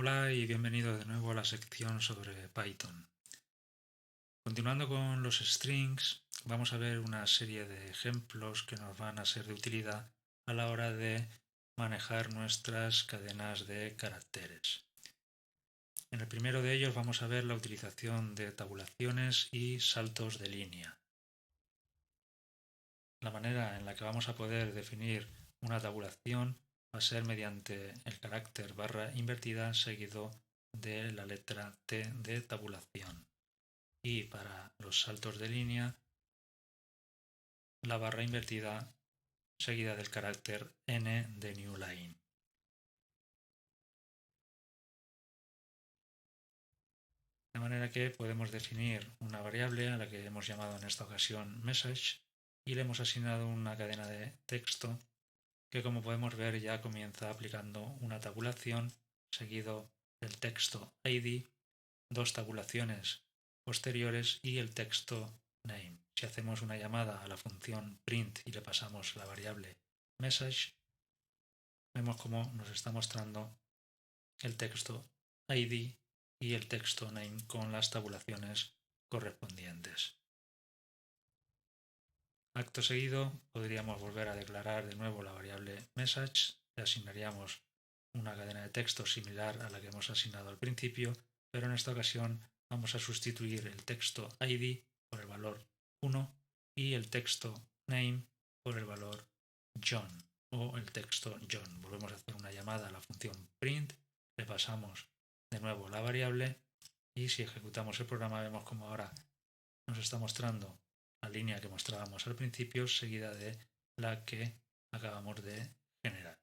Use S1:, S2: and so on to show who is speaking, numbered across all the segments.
S1: Hola y bienvenido de nuevo a la sección sobre Python. Continuando con los strings, vamos a ver una serie de ejemplos que nos van a ser de utilidad a la hora de manejar nuestras cadenas de caracteres. En el primero de ellos vamos a ver la utilización de tabulaciones y saltos de línea. La manera en la que vamos a poder definir una tabulación va a ser mediante el carácter barra invertida seguido de la letra T de tabulación. Y para los saltos de línea, la barra invertida seguida del carácter N de newline. De manera que podemos definir una variable a la que hemos llamado en esta ocasión message y le hemos asignado una cadena de texto que, como podemos ver, ya comienza aplicando una tabulación seguido del texto id, dos tabulaciones posteriores y el texto name. Si hacemos una llamada a la función print y le pasamos la variable message, vemos cómo nos está mostrando el texto id y el texto name con las tabulaciones correspondientes. Acto seguido podríamos volver a declarar de nuevo la variable message, le asignaríamos una cadena de texto similar a la que hemos asignado al principio, pero en esta ocasión vamos a sustituir el texto id por el valor 1 y el texto name por el valor John o el texto John. Volvemos a hacer una llamada a la función print, le pasamos de nuevo la variable y si ejecutamos el programa vemos como ahora nos está mostrando la línea que mostrábamos al principio seguida de la que acabamos de generar.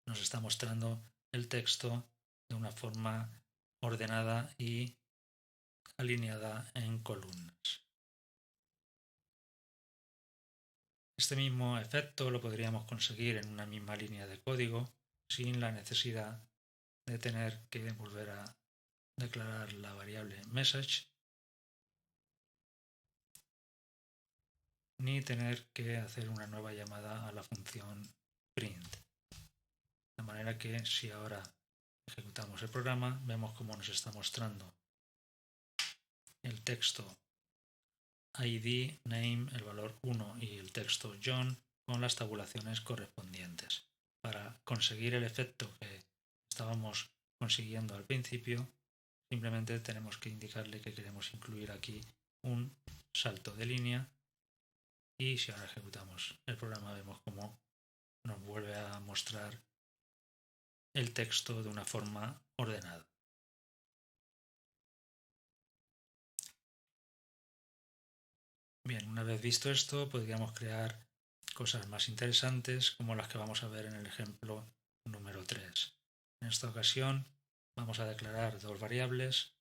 S1: Nos está mostrando el texto de una forma ordenada y alineada en columnas. Este mismo efecto lo podríamos conseguir en una misma línea de código sin la necesidad de tener que volver a declarar la variable message ni tener que hacer una nueva llamada a la función print. De manera que si ahora ejecutamos el programa, vemos cómo nos está mostrando el texto id, name, el valor 1 y el texto John con las tabulaciones correspondientes. Para conseguir el efecto que estábamos consiguiendo al principio, simplemente tenemos que indicarle que queremos incluir aquí un salto de línea y si ahora ejecutamos el programa vemos cómo nos vuelve a mostrar el texto de una forma ordenada. Bien, una vez visto esto, podríamos crear cosas más interesantes como las que vamos a ver en el ejemplo número 3. En esta ocasión vamos a declarar dos variables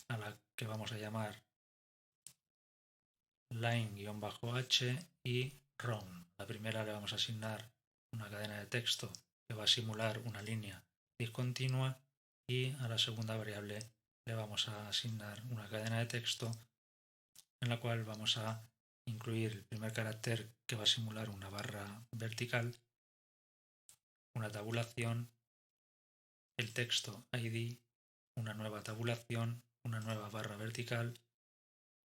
S1: a la que vamos a llamar line-h y round. La primera le vamos a asignar una cadena de texto que va a simular una línea discontinua y a la segunda variable le vamos a asignar una cadena de texto en la cual vamos a incluir el primer carácter que va a simular una barra vertical, una tabulación, el texto id, una nueva tabulación, una nueva barra vertical,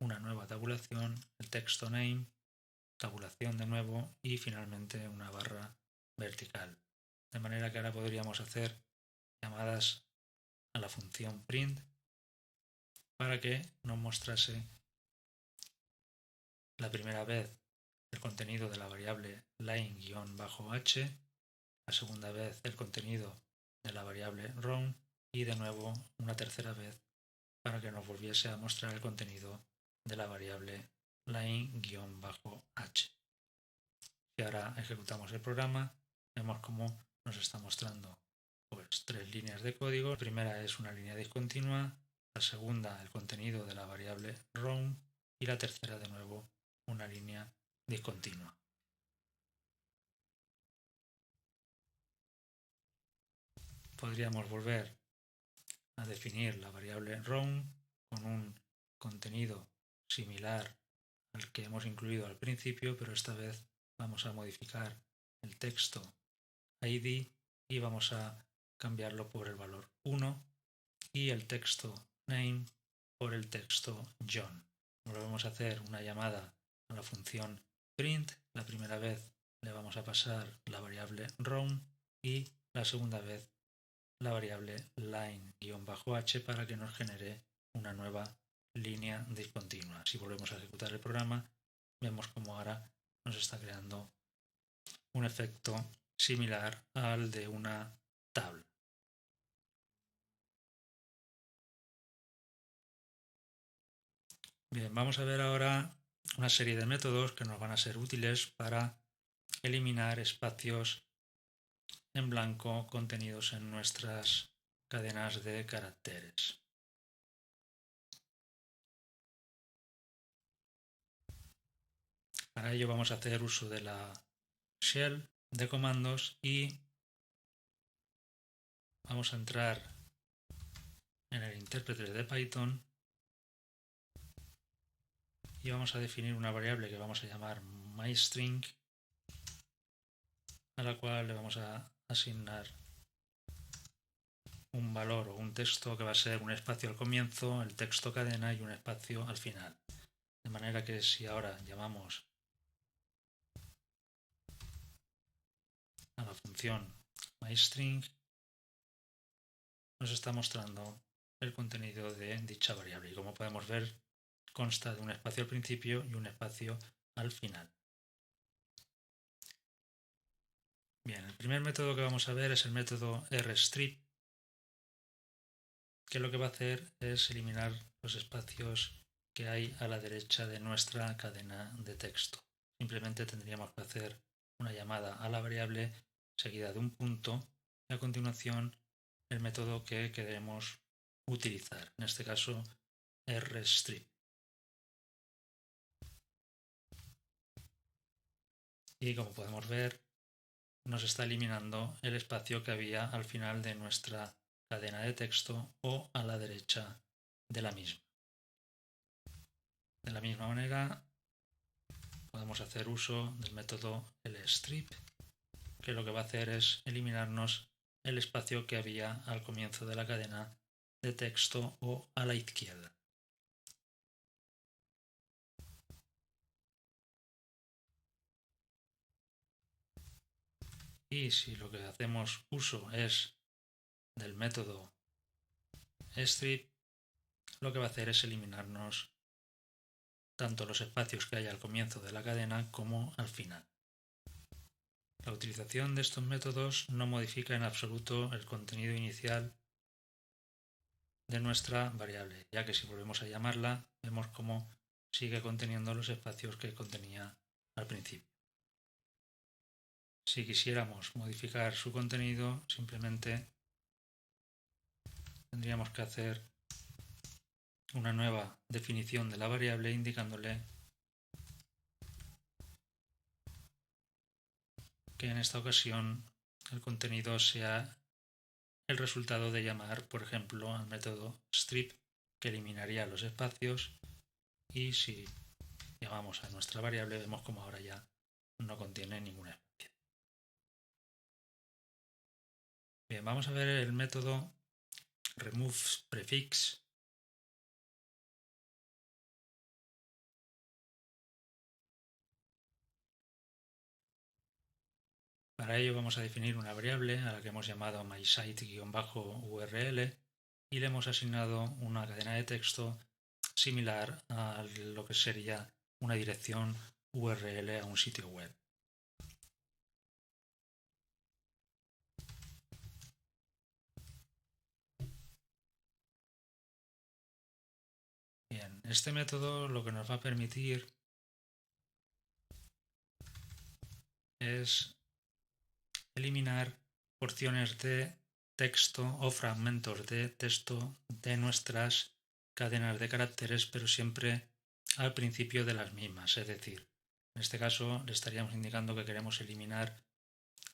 S1: una nueva tabulación, el texto name, tabulación de nuevo y finalmente una barra vertical. De manera que ahora podríamos hacer llamadas a la función print para que nos mostrase la primera vez el contenido de la variable line-h, la segunda vez el contenido de la variable round y de nuevo una tercera vez para que nos volviese a mostrar el contenido de la variable line-h. Si ahora ejecutamos el programa, vemos cómo nos está mostrando pues tres líneas de código. La primera es una línea discontinua, la segunda el contenido de la variable round y la tercera de nuevo una línea discontinua. Podríamos volver a definir la variable round con un contenido similar al que hemos incluido al principio, pero esta vez vamos a modificar el texto id y vamos a cambiarlo por el valor 1 y el texto name por el texto John. Volvemos a hacer una llamada a la función print. La primera vez le vamos a pasar la variable round y la segunda vez la variable line-h para que nos genere una nueva línea discontinua. Si volvemos a ejecutar el programa, vemos como ahora nos está creando un efecto similar al de una tabla. Bien, vamos a ver ahora una serie de métodos que nos van a ser útiles para eliminar espacios en blanco contenidos en nuestras cadenas de caracteres. Para ello vamos a hacer uso de la shell de comandos y vamos a entrar en el intérprete de Python y vamos a definir una variable que vamos a llamar myString, a la cual le vamos a asignar un valor o un texto que va a ser un espacio al comienzo, el texto cadena y un espacio al final. De manera que si ahora llamamos a la función myString, nos está mostrando el contenido de dicha variable. Y como podemos ver, consta de un espacio al principio y un espacio al final. Bien, el primer método que vamos a ver es el método rstrip, que lo que va a hacer es eliminar los espacios que hay a la derecha de nuestra cadena de texto. Simplemente tendríamos que hacer una llamada a la variable seguida de un punto y a continuación el método que queremos utilizar, en este caso rstrip. Y como podemos ver, nos está eliminando el espacio que había al final de nuestra cadena de texto o a la derecha de la misma. De la misma manera, podemos hacer uso del método lstrip, que lo que va a hacer es eliminarnos el espacio que había al comienzo de la cadena de texto o a la izquierda. Y si lo que hacemos uso es del método strip, lo que va a hacer es eliminarnos tanto los espacios que hay al comienzo de la cadena como al final. La utilización de estos métodos no modifica en absoluto el contenido inicial de nuestra variable, ya que si volvemos a llamarla, vemos cómo sigue conteniendo los espacios que contenía al principio. Si quisiéramos modificar su contenido, simplemente tendríamos que hacer una nueva definición de la variable indicándole que en esta ocasión el contenido sea el resultado de llamar, por ejemplo, al método strip, que eliminaría los espacios, y si llamamos a nuestra variable vemos como ahora ya no contiene ningún espacio. Bien, vamos a ver el método removePrefix. Para ello vamos a definir una variable a la que hemos llamado mysite-url y le hemos asignado una cadena de texto similar a lo que sería una dirección URL a un sitio web. Bien, este método lo que nos va a permitir es eliminar porciones de texto o fragmentos de texto de nuestras cadenas de caracteres, pero siempre al principio de las mismas. Es decir, en este caso le estaríamos indicando que queremos eliminar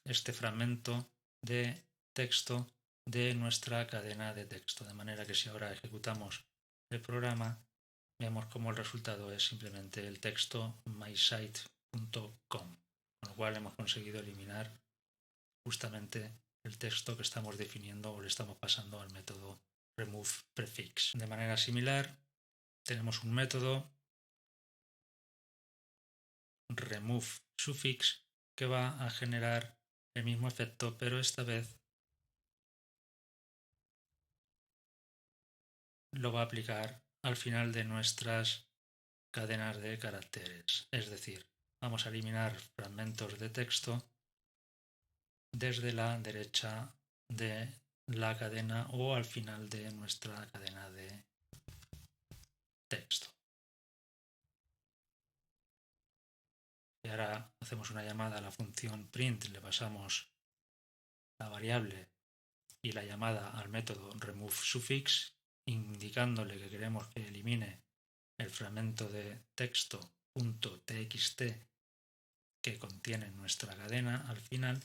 S1: este fragmento de texto de nuestra cadena de texto, de manera que si ahora ejecutamos el programa, vemos como el resultado es simplemente el texto mysite.com, con lo cual hemos conseguido eliminar justamente el texto que estamos definiendo o le estamos pasando al método removePrefix. De manera similar, tenemos un método removeSuffix que va a generar el mismo efecto, pero esta vez lo va a aplicar al final de nuestras cadenas de caracteres. Es decir, vamos a eliminar fragmentos de texto desde la derecha de la cadena o al final de nuestra cadena de texto. Y ahora hacemos una llamada a la función print, le pasamos la variable y la llamada al método removeSuffix, indicándole que queremos que elimine el fragmento de texto .txt que contiene nuestra cadena al final.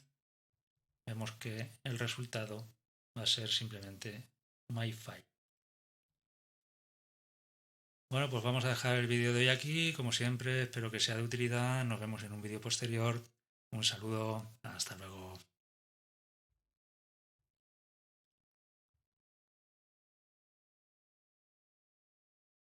S1: Vemos que el resultado va a ser simplemente myFile. Bueno, pues vamos a dejar el vídeo de hoy aquí. Como siempre, espero que sea de utilidad. Nos vemos en un vídeo posterior. Un saludo. Hasta luego.